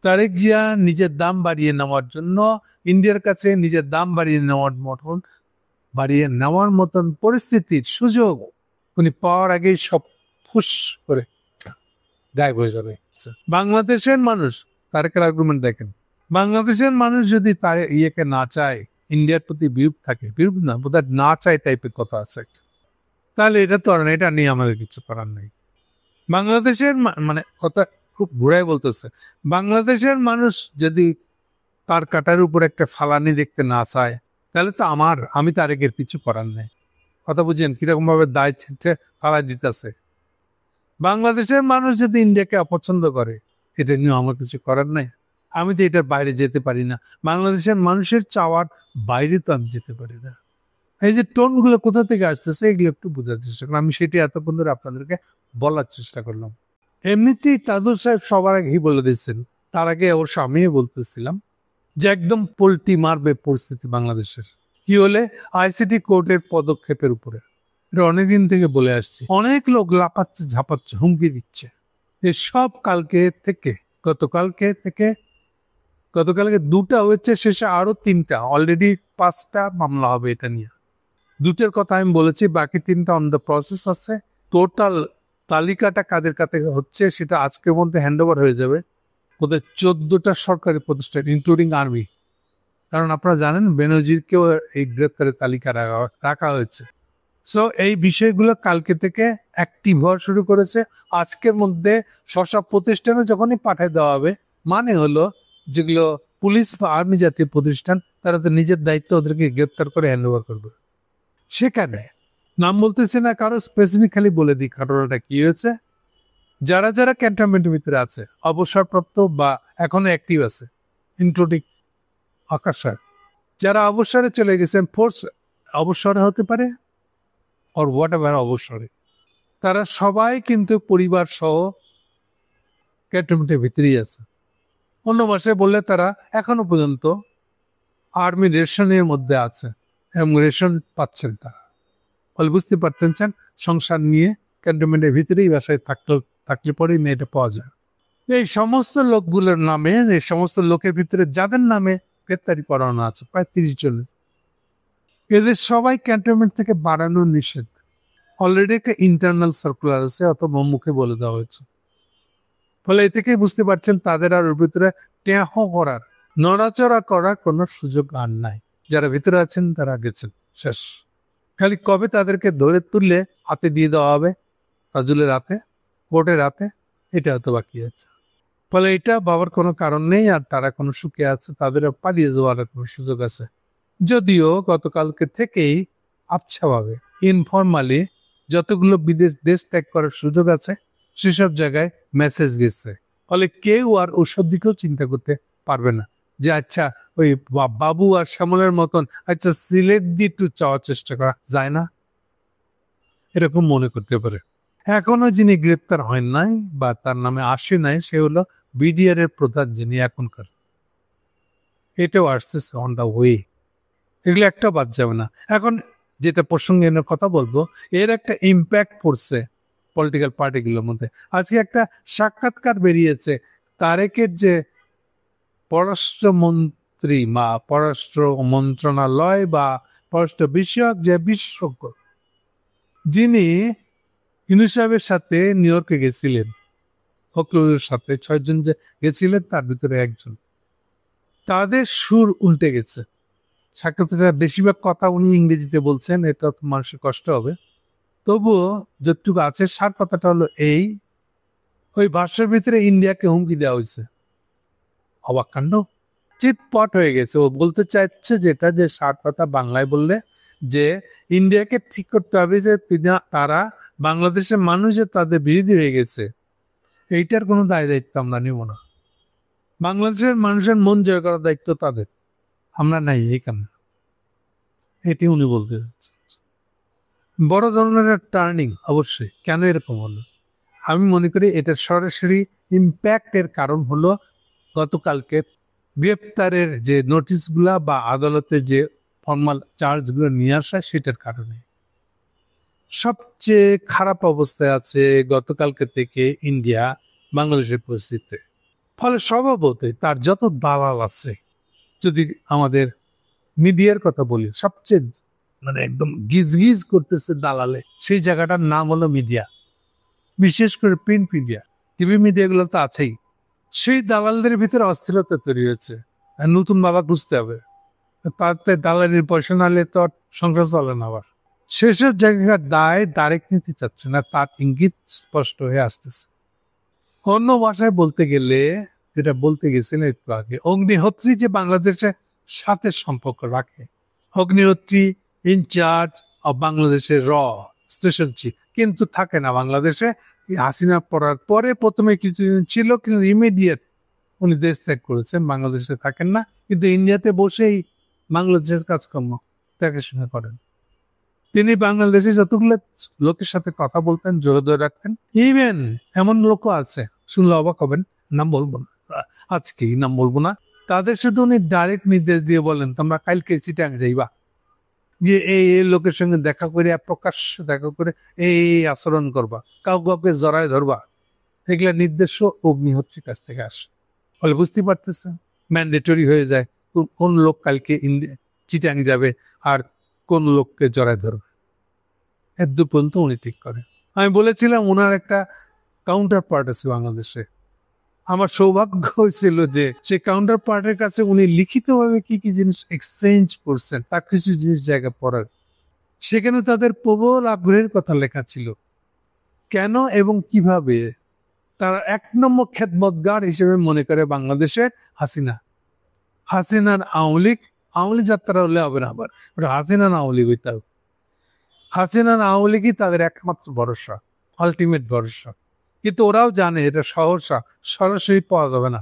তারেক জিয়া নিজের দাম বাড়িয়ে নেওয়ার জন্য ইন্ডিয়ার কাছে নিজের দাম বাড়িয়ে নেওয়ার মতন পরিস্থিতির সুযোগ উনি পাওয়ার আগেই সব ফুস করে গায়েব হয়ে যাবে। বাংলাদেশের মানুষ, তারেকের আর্গুমেন্ট দেখেন, বাংলাদেশের মানুষ যদি তার ইয়েকে না চায়, ইন্ডিয়ার প্রতি বিরূপ থাকে, বিরূপ না বোধহয় না চায় টাইপের কথা আছে একটা, তাহলে এটা তো আর না, এটা নিয়ে আমাদের কিছু করার নেই। বাংলাদেশের মানে কথা খুব ঘুরাই বলতেছে, বাংলাদেশের মানুষ যদি তার কাটার উপর একটা ফালানি দেখতে না চায়, তাহলে তো আমি তারেকের কিছু করার নেই। কথা বুঝেন কিরকম ভাবে দায় ছেড়ে ফালাই দিতেছে। বাংলাদেশের মানুষ যদি ইন্ডিয়াকে অপছন্দ করে, এটা নিয়ে আমার কিছু করার নাই। আমি তো এটার বাইরে যেতে পারি না, বাংলাদেশের মানুষের চাওয়ার বাইরে তো আমি যেতে পারি না। এই যে টোনগুলো কোথা থেকে আসতেছে এগুলো একটু বোঝার চেষ্টা করলাম, আমি সেটি এতক্ষণ ধরে আপনাদেরকে বলার চেষ্টা করলাম। এমনিতেই তাদুর সাহেব সবার আগেই বলে দিচ্ছেন, তার আগে অবশ্য আমিও বলতেছিলাম যে একদম পোল্টি মারবে পরিস্থিতি বাংলাদেশের কি হলে আইসিটি কোর্টের পদক্ষেপের উপরে। এটা অনেকদিন থেকে বলে আসছি, অনেক লোক লাপাচ্ছে ঝাপাচ্ছে হুমকি দিচ্ছে যে সব গতকালকে 2টা হয়েছে, শেষে আরো 3টা, অলরেডি 5টা মামলা হবে এটা নিয়ে। 2টার কথা আমি বলেছি, বাকি 3টা অন দ্য প্রসেস আছে। টোটাল তালিকাটা কাদের কাছে হচ্ছে সেটা আজকের মধ্যে হ্যান্ড ওভার হয়ে যাবে। ওদের 14টা সরকারি প্রতিষ্ঠান ইনক্লুডিং আর্মি, কারণ আপনারা জানেন বেনজিরকেও এই গ্রেপ্তারের তালিকা রাখা হয়েছে। সো এই বিষয়গুলো কালকে থেকে অ্যাক্টিভ হওয়া শুরু করেছে। আজকের মধ্যে সব প্রতিষ্ঠানে যখনই পাঠিয়ে দেওয়া হবে, মানে হলো যেগুলো পুলিশ বা আর্মি জাতীয় প্রতিষ্ঠান, তারা তো নিজের দায়িত্ব ওদেরকে গ্রেপ্তার করে হ্যান্ড ওভার করবে। সেখানে নাম বলতেছে না, কারো স্পেসিফিক্যালি বলে দিই ঘটনাটা কি হয়েছে। যারা যারা ক্যান্টনমেন্টের ভিতরে আছে, অবসরপ্রাপ্ত বা এখনো অ্যাক্টিভ আছে, ইনক্লুডিং আকাশ স্যার, যারা অবসরে চলে গেছেন, ফোর্স অবসরে হতে পারে অর হোয়াট এভার অবসরে, তারা সবাই কিন্তু পরিবার সহ ক্যান্টনমেন্টের ভিতরেই আছে। অন্য ভাষায় বললে তারা এখনো পর্যন্ত আর্মি রেশনের মধ্যে আছে এবং রেশন পাচ্ছেন তারা। ফলে বুঝতে পারতেন সংসার নিয়ে ক্যান্টনমেন্টের ভিতরেই বাসায় থাকলে পরেই না এটা পাওয়া যায়। এই সমস্ত লোকগুলোর নামে, এই সমস্ত লোকের ভিতরে যাদের নামে গ্রেপ্তারি করানো আছে প্রায় 30 জনের, এদের সবাই ক্যান্টনমেন্ট থেকে বাড়ানো নিষেধ। অলরেডি একটা ইন্টারনাল সার্কুলার আছে, অথবা মুখে বলে দেওয়া হয়েছে। ফলে এ থেকেই বুঝতে পারছেন তাদের আর ওর ভিতরে টেহ করার, নড়াচড়া করার কোনো সুযোগ আর নাই। যারা ভিতরে আছেন তারা গেছেন, শেষ। খালি কবে তাদেরকে ধরে তুললে হাতে দিয়ে দেওয়া হবে, তাজুলের হাতে, কোর্টের হাতে, এটা হয়তো বাকি আছে। ফলে এটা ভাবার কোনো কারণ নেই, আর তারা কোনো সুখে আছে, তাদের পালিয়ে যাওয়ার কোনো সুযোগ আছে। যদিও গতকালকে থেকেই আবছাভাবে ইনফরমালি যতগুলো বিদেশ দেশ ত্যাগ করার সুযোগ আছে সেসব জায়গায় মেসেজ গেছে। ফলে কেউ আর ওসব দিকেও চিন্তা করতে পারবে না যে আচ্ছা ওই বাবু আর শ্যামলের মতন আচ্ছা সিলেট দিয়ে একটু চাওয়ার চেষ্টা করা যায় না, এরকম মনে করতে পারে। এখনো যিনি গ্রেপ্তার হয় নাই বা তার নামে আসে নাই, সে হলো বিডিআর এর প্রধান, যিনি এখনকার, এটাও আসছে অন দা ওয়ে। এগুলো একটা বাদ যাবে না। এখন যেটা প্রসঙ্গে এনে কথা বলবো, এর একটা ইম্প্যাক্ট পড়ছে পলিটিক্যাল পার্টিগুলোর মধ্যে। আজকে একটা সাক্ষাৎকার বেরিয়েছে তারেকের, যে পররাষ্ট্রমন্ত্রী বা পররাষ্ট্র মন্ত্রণালয় বা পররাষ্ট্র বিষয়ক যে বিশেষজ্ঞ, যিনি ইউনূস সাহেবের সাথে নিউ ইয়র্কে গেছিলেন, ফখরুলের সাথে 6 জন যে গেছিলেন তার ভিতরে একজন, তাদের সুর উল্টে গেছে। সাক্ষাৎকার বেশিরভাগ কথা উনি ইংরেজিতে বলছেন, এটা তো মানুষের কষ্ট হবে, তবুও যতটুকু আছে সার কথাটা হলো এই, ওই ভাষার ভিতরে ইন্ডিয়াকে হুমকি দেওয়া হয়েছে। অবাক কাণ্ড, চিৎপট হয়ে গেছে। ও বলতে চাইছে যেটা, যে সার কথা বাংলায় বললে যে ইন্ডিয়াকে ঠিক করতে হবে যে তারা বাংলাদেশের মানুষ যে তাদের বিরোধী হয়ে গেছে, এইটার কোনো দায়িত্ব আমরা নিব না। বাংলাদেশের মানুষের মন জয় করার দায়িত্ব তাদের, আমরা নাই এই কারণে, এটি উনি বলতে যাচ্ছে। বড় ধরনের টার্নিং অবশ্যই। কেন এরকম হলো? আমি মনে করি এটার সরাসরি ইম্প্যাক্টের কারণ হলো গতকালকে গ্রেপ্তারের যে নোটিশগুলা বা আদালতে যে ফর্মাল চার্জগুলো নিয়ে আসা, সেটার কারণে। সবচেয়ে খারাপ অবস্থায় আছে গতকালকে থেকে ইন্ডিয়া বাংলাদেশের পরিস্থিতি। ফলে স্বভাবতই তার যত দালাল আছে, যদি আমাদের মিডিয়ার কথা বলি, সবচেয়ে মানে একদম গিজ গিজ করতেছে দালালে, সেই জায়গাটার নাম হলো মিডিয়া, বিশেষ করে প্রিন্ট মিডিয়া, টিভি মিডিয়াগুলো তো আছেই। সেই দালালদের ভিতরে অস্থিরতা তৈরি হয়েছে, আর নতুন বাবা খুঁজতে হবে, তাতে দালালির পয়সা নালে তো আর সংসার চলে না। আবার সেসব জায়গার দায় দাঁড়িয়ে নিতে চাচ্ছে না, তার ইঙ্গিত স্পষ্ট হয়ে আসতেছে। অন্য ভাষায় বলতে গেলে, যেটা বলতে গেছিলেন একটু আগে, অগ্নিহোত্রী যে বাংলাদেশের সাথে সম্পর্ক রাখে, অগ্নিহোত্রী ইনচার্জ অফ বাংলাদেশের স্টেশন চিফ, কিন্তু থাকে না বাংলাদেশে। হাসিনা পড়ার পরে প্রথমে কিছুদিন ছিল, কিন্তু ইমিডিয়েট উনি দেশ ত্যাগ করেছেন, বাংলাদেশে থাকেন না, কিন্তু ইন্ডিয়াতে বসেই বাংলাদেশের কাজকর্ম দেখাশোনা করেন। তিনি বাংলাদেশে যতগুলো লোকের সাথে কথা বলতেন, যোগাযোগ রাখতেন। ইভেন এমন লোকও আছে, শুনলে অবাক হবেন, নাম বলবো না আজকেই, নাম বলবো না, তাদের সাথে উনি ডাইরেক্ট নির্দেশ দিয়ে বলেন, তোমরা কালকে চিটাং যাইবা, গিয়ে এই লোকের সঙ্গে দেখা করে, প্রকাশ্য দেখা করে এই আচরণ করবা, কাউকে জড়ায় ধরবা। এগুলা নির্দেশ অগ্নিহোত্রীর কাছ থেকে আসে। ফলে বুঝতে পারতেছে, ম্যান্ডেটরি হয়ে যায় কোন লোক কালকে চিটাং যাবে আর কোন লোককে জড়ায় ধরবে। এর পর্যন্ত উনি ঠিক করে। আমি বলেছিলাম ওনার একটা কাউন্টার পার্ট আছে বাংলাদেশে। আমার সৌভাগ্য হয়েছিল যে সে কাউন্টার পার্টের কাছে উনি লিখিতভাবে কি কি জিনিস এক্সচেঞ্জ করছেন, তার কিছু জিনিস জায়গা পড়ার। সেখানে তাদের প্রবল আগ্রহের কথা লেখা ছিল, কেন এবং কিভাবে তারা 1 নম্বর খেদমতগার হিসেবে মনে করে বাংলাদেশে হাসিনার আওয়ামী লীগ যাত্রা হলে হবে না, আবার ওটা হাসিনার আওয়ামী লীগ হইতে হবে। হাসিনার আওয়ামী লীগই তাদের একমাত্র ভরসা, আলটিমেট ভরসা। কিন্তু ওরাও জানে এটা সহসা সরাসরি পাওয়া যাবে না,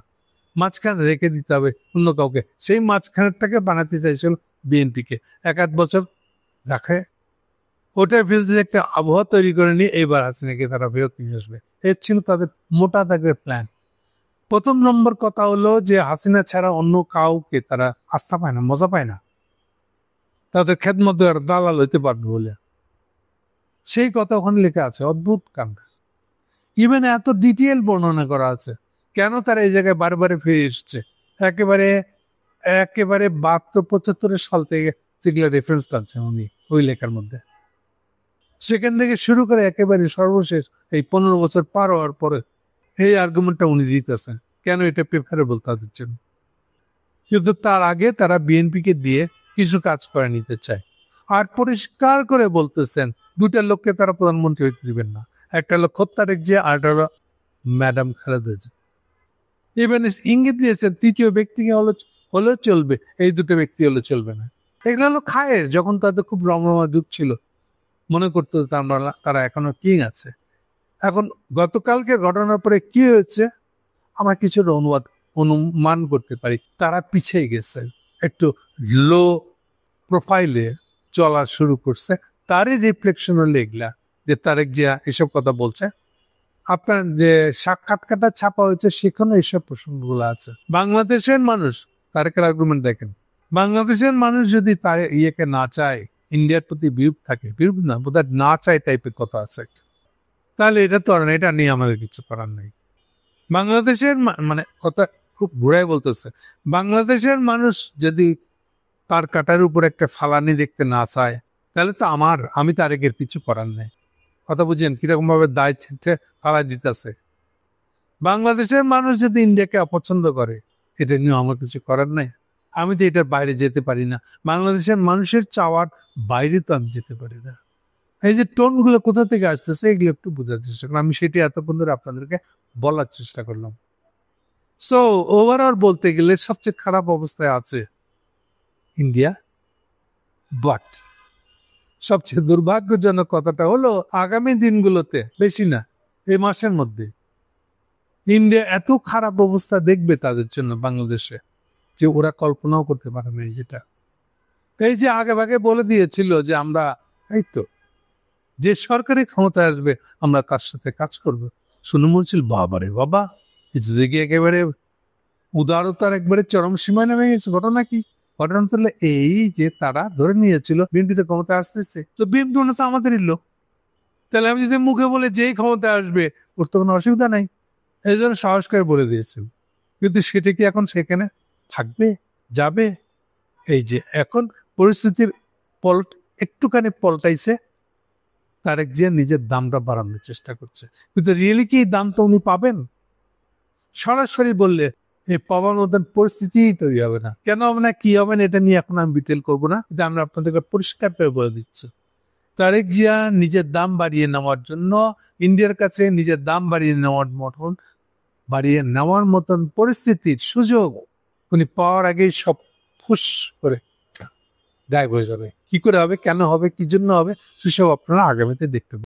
মাঝখানে রেখে দিতে হবে অন্য কাউকে। সেই মাঝখানেরটাকে বানাতে চাইছিল বিএনপিকে, 1-1 বছর রাখে ওটার বিরুদ্ধে একটা আবহাওয়া তৈরি করে নিয়ে এইবার হাসিনাকে তারা ফেরত নিয়ে আসবে। এর ছিল তাদের মোটা দাগের প্ল্যান। প্রথম নম্বর কথা হলো যে হাসিনা ছাড়া অন্য কাউকে তারা আস্থা পায় না, মজা পায় না, তাদের খেদমত দালাল হইতে পারবে বলে। সেই কথা ওখানে লেখা আছে, অদ্ভুত কাণ্ড। ইভেন এত ডিটেল বর্ণনা করা আছে কেন তারা এই জায়গায় বারবারে ফিরে এসছে। একেবারে 72-75 সাল থেকে যেগুলো রেফারেন্স টানছে উনি ওই লেখার মধ্যে, সেখান থেকে শুরু করে একেবারে সর্বশেষ এই 15 বছর পার হওয়ার পরে এই আর্গুমেন্টটা উনি দিতেছেন কেন এটা প্রেফারেবল তাদের জন্য। কিন্তু তার আগে তারা বিএনপিকে দিয়ে কিছু কাজ করে নিতে চায়, আর পরিষ্কার করে বলতেছেন 2টা লোককে তারা প্রধানমন্ত্রী হইতে দিবেন না, একটা হলো খোত্তারেক জিয়া, আর একটা হলো ম্যাডাম খালেদা জিয়া। ইভেন ইঙ্গিত দিয়েছেন 3য় ব্যক্তিকে হলে চলবে, এই 2টো ব্যক্তি হলে চলবে না। এগুলো হলো খায়ের, যখন তাদের খুব রমরমা যুগ ছিল, মনে করতো তারা এখনো কিং আছে। এখন গতকালকে ঘটনার পরে কি হয়েছে আমরা কিছুটা অনুমান করতে পারি, তারা পিছিয়ে গেছে, একটু লো প্রোফাইলে চলা শুরু করছে। তারই রিফ্লেকশন হলো এগুলা, যে তারেক জিয়া এসব কথা বলছে। আপনার যে সাক্ষাৎকারটা ছাপা হয়েছে সেখানে এইসব প্রসঙ্গগুলো আছে। বাংলাদেশের মানুষ, তারেকের আর্গুমেন্ট দেখেন, বাংলাদেশের মানুষ যদি তার ইয়েকে না চায়, ইন্ডিয়ার প্রতি বিরূপ থাকে, বিরূপ না বোধহয় না চায় টাইপের কথা আছে একটা, তাহলে এটা তো আর না, এটা নিয়ে আমাদের কিছু করার নেই। বাংলাদেশের মানে কথা খুব ঘুরাই বলতেছে, বাংলাদেশের মানুষ যদি তার কাটার উপর একটা ফালানি দেখতে না চায়, তাহলে তো আমি তারেকের কিছু করার নেই। কথা বুঝেন কিরকম ভাবে দায় ছেঁটে ফালাই দিতেছে। বাংলাদেশের মানুষ যদি ইন্ডিয়াকে অপছন্দ করে, এটা নিয়ে আমার কিছু করার নাই, আমি তো এটার বাইরে যেতে পারি না, বাংলাদেশের মানুষের চাওয়ার বাইরে তো আমি যেতে পারি না। এই যে টোনগুলো কোথা থেকে আসতেছে এগুলো একটু বোঝার চেষ্টা করলাম, আমি সেটি এতক্ষণ ধরে আপনাদেরকে বলার চেষ্টা করলাম। সো ওভারঅল বলতে গেলে সবচেয়ে খারাপ অবস্থায় আছে ইন্ডিয়া, বাট সবচেয়ে দুর্ভাগ্যজনক কথাটা হলো আগামী দিনগুলোতে, বেশি না এই মাসের মধ্যে, ইন্ডিয়া এত খারাপ অবস্থা দেখবে তাদের জন্য বাংলাদেশে যে ওরা কল্পনাও করতে পারে না। যেটা এই যে আগে ভাগে বলে দিয়েছিল যে আমরা এই তো যে সরকারি ক্ষমতায় আসবে আমরা তার সাথে কাজ করব, শুনে বলছিল বাবারে বাবা, কিছু দিকে একেবারে উদারতার একবারে চরম সীমায় নেমে গেছে। ঘটনা কি? ঘটনা তাহলে এই যে তারা ধরে নিয়েছিল বিএনপিতে ক্ষমতায় আসতেছে, তো বিএনপি তো আমাদেরই লোক, তাহলে আমি যদি মুখে বলে যেই ক্ষমতায় আসবে ওর তো কোনো অসুবিধা নাই, এই জন্য সাহস করে বলে দিয়েছিল। কিন্তু সেটা কি এখন সেখানে থাকবে, যাবে? এই যে এখন পরিস্থিতির একটুখানি পল্টাইছে, তারেক জিয়া নিজের দামটা বাড়ানোর চেষ্টা করছে, কিন্তু রিয়েলি কি এই দামটা উনি পাবেন? সরাসরি বললে এই পাওয়ার মতন পরিস্থিতিই তৈরি হবে না। কেন হবে না, কি হবে না, এটা নিয়ে এখন আমি ডিটেল করবো না, কিন্তু আমরা আপনাদেরকে পরিষ্কার করে বলে দিচ্ছি। তারেক জিয়া নিজের দাম বাড়িয়ে নেওয়ার জন্য, ইন্ডিয়ার কাছে নিজের দাম বাড়িয়ে নেওয়ার মতন পরিস্থিতির সুযোগ উনি পাওয়ার আগেই সব ফুস করে গায়েব হয়ে যাবে। কি করে হবে, কেন হবে, কি জন্য হবে, সেসব আপনারা আগামীতে দেখতে পাবেন।